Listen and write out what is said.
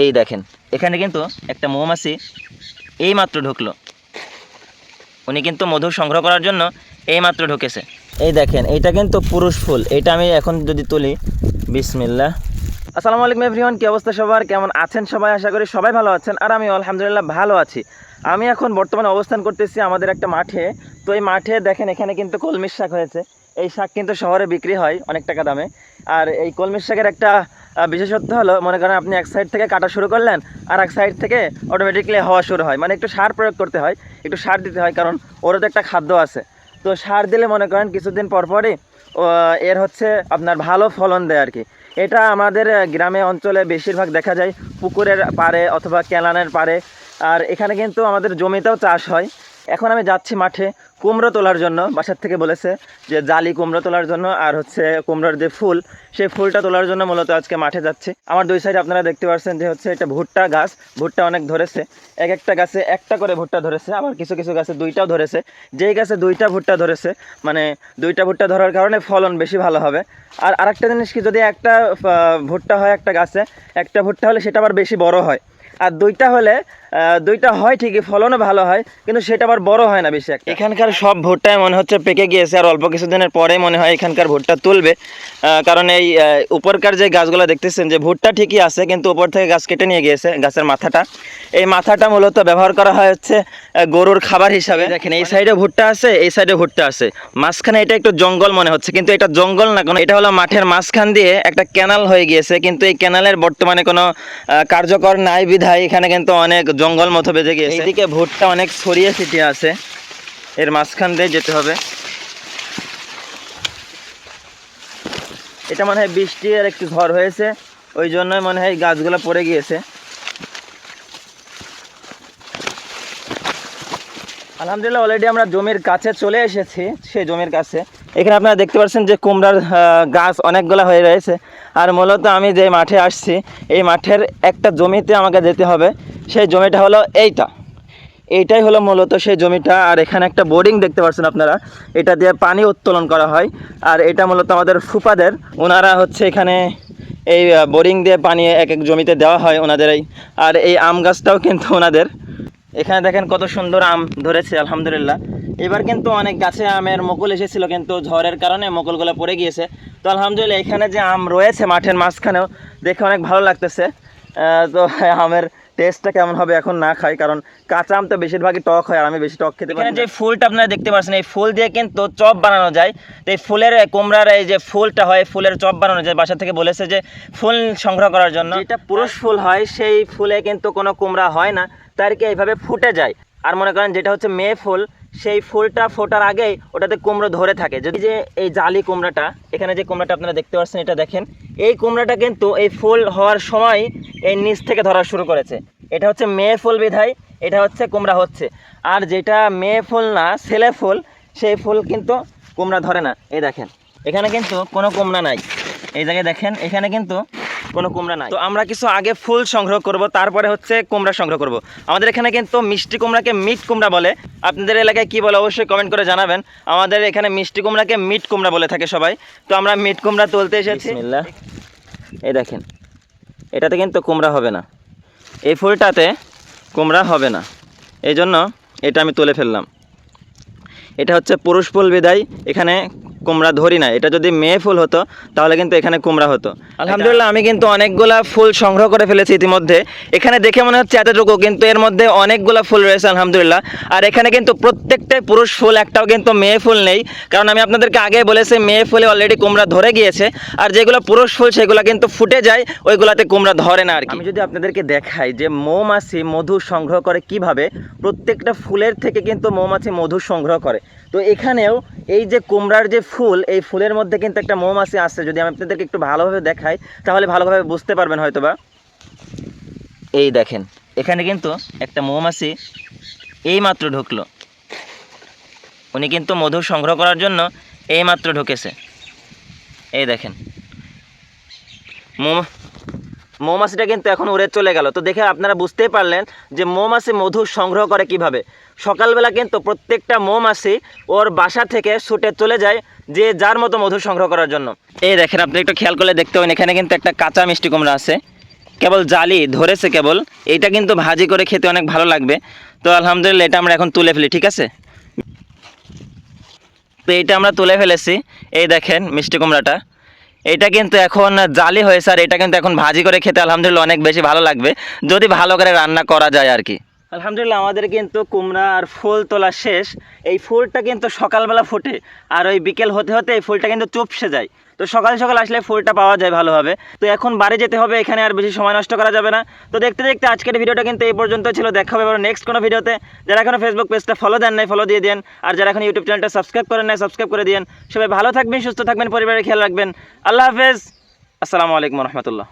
এই দেখেন এখানে কিন্তু একটা মৌমাছি এইমাত্র ঢুকলো। উনি কিন্তু মধু সংগ্রহ করার জন্য এইমাত্র ঢুকেছে। এই দেখেন এইটা কিন্তু পুরুষ ফুল। এটা আমি এখন যদি তুলি, বিসমিল্লাহ। আসসালামু আলাইকুম এভরিওয়ান, কি অবস্থা সবার, কেমন আছেন সবাই? আশা করি সবাই ভালো আছেন, আর আমি আলহামদুলিল্লাহ ভালো আছি। আমি এখন বর্তমানে অবস্থান করতেছি আমাদের একটা মাঠে। তো এই মাঠে দেখেন এখানে কিন্তু কলমির শাক হয়েছে। এই শাক কিন্তু শহরে বিক্রি হয় অনেক টাকা দামে। আর এই কলমির শাকের একটা বিশেষত্ব হলো, মনে করেন আপনি এক সাইড থেকে কাটা শুরু করলেন, আর এক সাইড থেকে অটোমেটিকলি হওয়া শুরু হয়। মানে একটু সার প্রয়োগ করতে হয়, একটু সার দিতে হয়, কারণ ওরও তো একটা খাদ্য আছে। তো সার দিলে মনে করেন কিছুদিন পরপরই এর হচ্ছে আপনার ভালো ফলন দেয় আর কি। এটা আমাদের গ্রামে অঞ্চলে বেশিরভাগ দেখা যায় পুকুরের পাড়ে অথবা ক্যানালের পাড়ে। আর এখানে কিন্তু আমাদের জমিতেও চাষ হয়। এখন আমি যাচ্ছি মাঠে কুমড়ো তোলার জন্য। বাসার থেকে বলেছে যে জালি কুমড়ো তোলার জন্য, আর হচ্ছে কুমড়োর যে ফুল, সেই ফুলটা তোলার জন্য মূলত আজকে মাঠে যাচ্ছি। আমার দুই সাইডে আপনারা দেখতে পাচ্ছেন যে হচ্ছে এটা ভুট্টা গাছ। ভুট্টা অনেক ধরেছে, এক একটা গাছে একটা করে ভুট্টা ধরেছে, আবার কিছু কিছু গাছে দুইটাও ধরেছে। যেই গাছে দুইটা ভুট্টা ধরেছে, মানে দুইটা ভুট্টা ধরার কারণে ফলন বেশি ভালো হবে। আর আরেকটা জিনিস কি, যদি একটা ভুট্টা হয় একটা গাছে, একটা ভুট্টা হলে সেটা আবার বেশি বড় হয়। আর দুইটা হলে দুইটা হয় ঠিকই, ফলনও ভালো হয়, কিন্তু সেটা আবার বড় হয় না বেশি একটা। এখানকার সব ভুট্টায় মনে হচ্ছে পেকে গিয়েছে, আর অল্প কিছুদিনের পরে মনে হয় এখানকার ভুট্টা তুলবে। কারণ এই উপরকার যে গাছগুলো দেখতেছেন যে ভুট্টা ঠিকই আছে, কিন্তু উপর থেকে গাছ কেটে নিয়ে গিয়েছে গাছের মাথাটা। এই মাথাটা মূলত ব্যবহার করা হয় হচ্ছে গরুর খাবার হিসাবে। দেখেন এই সাইডে ভুট্টা আছে, এই সাইডে ভুট্টা আছে, মাঝখানে এটা একটু জঙ্গল মনে হচ্ছে, কিন্তু এটা জঙ্গল না, কারণ এটা হলো মাঠের মাঝখান দিয়ে একটা ক্যানাল হয়ে গিয়েছে। কিন্তু এই ক্যানালের বর্তমানে কোনো কার্যকর নাই বিধায় এখানে কিন্তু অনেক জঙ্গল মতো বেজে গিয়েছে। এইদিকে ভুট্টা অনেক ছড়িয়ে ছিটিয়ে আছে, এর মাঝখান দিয়ে যেতে হবে। এটা মনে হয় বৃষ্টি আর একটু ঝড় হয়েছে, ওই জন্যই মনে হয় গাছগুলো পড়ে গিয়েছে। আলহামদুলিল্লাহ অলরেডি আমরা জমির কাছে চলে এসেছি। সেই জমির কাছে এখানে আপনারা দেখতে পাচ্ছেন যে কুমড়ার গাছ অনেকগুলো হয়ে রয়েছে। আর মূলত আমি যে মাঠে আসছি, এই মাঠের একটা জমিতে আমাকে যেতে হবে। সেই জমিটা হলো এইটাই হলো মূলত সেই জমিটা। আর এখানে একটা বোরিং দেখতে পাচ্ছেন আপনারা, এটা দিয়ে পানি উত্তোলন করা হয়। আর এটা মূলত আমাদের ফুপাদের, ওনারা হচ্ছে এখানে এই বোরিং দিয়ে পানি এক এক জমিতে দেওয়া হয় ওনাদের। আর এই আম গাছটাও কিন্তু ওনাদের। এখানে দেখেন কত সুন্দর আম ধরেছে আলহামদুলিল্লাহ। এবার কিন্তু অনেক গাছে আমের মুকুল এসেছিল, কিন্তু ঝড়ের কারণে মুকুলগুলো পড়ে গিয়েছে। তো আলহামদুলিল্লাহ এখানে যে আম রয়েছে মাঠের মাঝখানেও, দেখে অনেক ভালো লাগতেছে। তো আমের টেস্টটা কেমন হবে এখন না খাই, কারণ কাঁচা আম তো বেশিরভাগই টক হয়, আর আমি বেশি টক খেতে পারি। এখানে যে ফুলটা আপনারা দেখতে পাচ্ছেন, এই ফুল দিয়ে কিন্তু চপ বানানো যায়। তো এই ফুলের কুমড়ার এই যে ফুলটা হয়, ফুলের চপ বানানো যায়। বাসা থেকে বলেছে যে ফুল সংগ্রহ করার জন্য। যেটা পুরুষ ফুল হয় সেই ফুলে কিন্তু কোনো কুমড়া হয় না, তার কি এইভাবে ফুটে যায়। আর মনে করেন যেটা হচ্ছে মেয়ে ফুল, সেই ফুলটা ফোটার আগেই ওটাতে কুমড়ো ধরে থাকে। যদি যে এই জালি কুমড়াটা, এখানে যে কুমড়াটা আপনারা দেখতে পাচ্ছেন, এটা দেখেন এই কুমড়াটা কিন্তু এই ফুল হওয়ার সময় এই নিচ থেকে ধরা শুরু করেছে। এটা হচ্ছে মেয়ে ফুল বিধায় এটা হচ্ছে কুমড়া হচ্ছে। আর যেটা মেয়ে ফুল না, ছেলে ফুল, সেই ফুল কিন্তু কুমড়া ধরে না। এই দেখেন এখানে কিন্তু কোনো কুমড়া নাই, এই জায়গায় দেখেন এখানে কিন্তু কোনো কুমড়া নাই। তো আমরা কিছু আগে ফুল সংগ্রহ করব, তারপরে হচ্ছে কুমড়া সংগ্রহ করব। আমাদের এখানে কিন্তু মিষ্টি কুমড়াকে মিট কুমড়া বলে। আপনাদের এলাকায় কি বলে অবশ্যই কমেন্ট করে জানাবেন। আমাদের এখানে মিষ্টি কুমড়াকে মিট কুমড়া বলে থাকে সবাই। তো আমরা মিট কুমড়া তুলতে এসেছি। বিসমিল্লাহ। এই দেখেন এটাতে কিন্তু কুমড়া হবে না, এই ফুলটাতে কুমড়া হবে না, এই জন্য এটা আমি তুলে ফেললাম। এটা হচ্ছে পুরুষ ফুল বিদায় এখানে কুমড়া ধরি না। এটা যদি মেয়ে ফুল হতো তাহলে কিন্তু এখানে কুমড়া হতো। আলহামদুলিল্লাহ আমি কিন্তু অনেকগুলা ফুল সংগ্রহ করে ফেলেছি ইতিমধ্যে। এখানে দেখে মনে হচ্ছে এতটুকু, কিন্তু এর মধ্যে অনেকগুলা ফুল রয়েছে আলহামদুলিল্লাহ। আর এখানে কিন্তু প্রত্যেকটাই পুরুষ ফুল, একটাও কিন্তু মেয়ে ফুল নেই। কারণ আমি আপনাদেরকে আগে বলেছি মেয়ে ফুলে অলরেডি কুমড়া ধরে গিয়েছে, আর যেগুলো পুরুষ ফুল সেগুলো কিন্তু ফুটে যায়, ওইগুলাতে কুমড়া ধরে না আর কি। আমি যদি আপনাদেরকে দেখাই যে মৌমাছি মধু সংগ্রহ করে কিভাবে, প্রত্যেকটা ফুলের থেকে কিন্তু মৌমাছি মধু সংগ্রহ করে। তো এখানেও এই যে কুমড়ার যে ফুল, এই ফুলের মধ্যে কিন্তু একটা মৌমাছি আছে। যদি আমি আপনাদেরকে একটু ভালোভাবে দেখাই তাহলে ভালোভাবে বুঝতে পারবেন হয়তোবা। এই দেখেন এখানে কিন্তু একটা মৌমাছি এইমাত্র ঢুকলো। উনি কিন্তু মধু সংগ্রহ করার জন্য এইমাত্র ঢুকেছে। এই দেখেন মৌমাছিটা কিন্তু এখন উড়ে চলে গেল। তো দেখে আপনারা বুঝতেই পারলেন যে মৌমাছি মধু সংগ্রহ করে কিভাবে। সকালবেলা কিন্তু প্রত্যেকটা মৌমাছি ওর বাসা থেকে ছুটে চলে যায় যে যার মতো মধু সংগ্রহ করার জন্য। এই দেখেন আপনি একটু খেয়াল করলে দেখতে পাবেন এখানে কিন্তু একটা কাঁচা মিষ্টি কুমড়া আছে। কেবল জালি ধরেছে কেবল, এইটা কিন্তু ভাজি করে খেতে অনেক ভালো লাগবে। তো আলহামদুলিল্লাহ এটা আমরা এখন তুলে ফেলি, ঠিক আছে? তো এইটা আমরা তুলে ফেলেছি। এই দেখেন মিষ্টি কুমড়াটা, এটা কিন্তু এখন জালি হয়েছে, আর এটা কিন্তু এখন ভাজি করে খেতে আলহামদুলিল্লাহ অনেক বেশি ভালো লাগবে, যদি ভালো করে রান্না করা যায় আর কি। আলহামদুলিল্লাহ আমাদের কিন্তু কুমড়া আর ফুল তোলা শেষ। এই ফুলটা কিন্তু সকালবেলা ফোটে, আর ওই বিকেল হতে হতে এই ফুলটা কিন্তু চুপসে যায়। তো সকাল সকাল আসলে ফুলটা পাওয়া যায় ভালোভাবে। তো এখন বাড়ি যেতে হবে, এখানে আর বেশি সময় নষ্ট করা যাবে না। তো দেখতে দেখতে আজকের ভিডিওটা কিন্তু এই পর্যন্ত ছিল। দেখা হবে এবার নেক্সট কোনো ভিডিওতে। যারা এখনো ফেসবুক পেজটা ফলো দেন নাই ফলো দিয়ে দেন, আর যারা এখন ইউটিউব চ্যানেলটা সাবস্ক্রাইব করেন নাই সাবস্ক্রাইব করে দিন। সবাই ভালো থাকবেন, সুস্থ থাকবেন, পরিবারের খেয়াল রাখবেন। আল্লাহ হাফেজ, আসসালামু আলাইকুম রহমতুল্লাহ।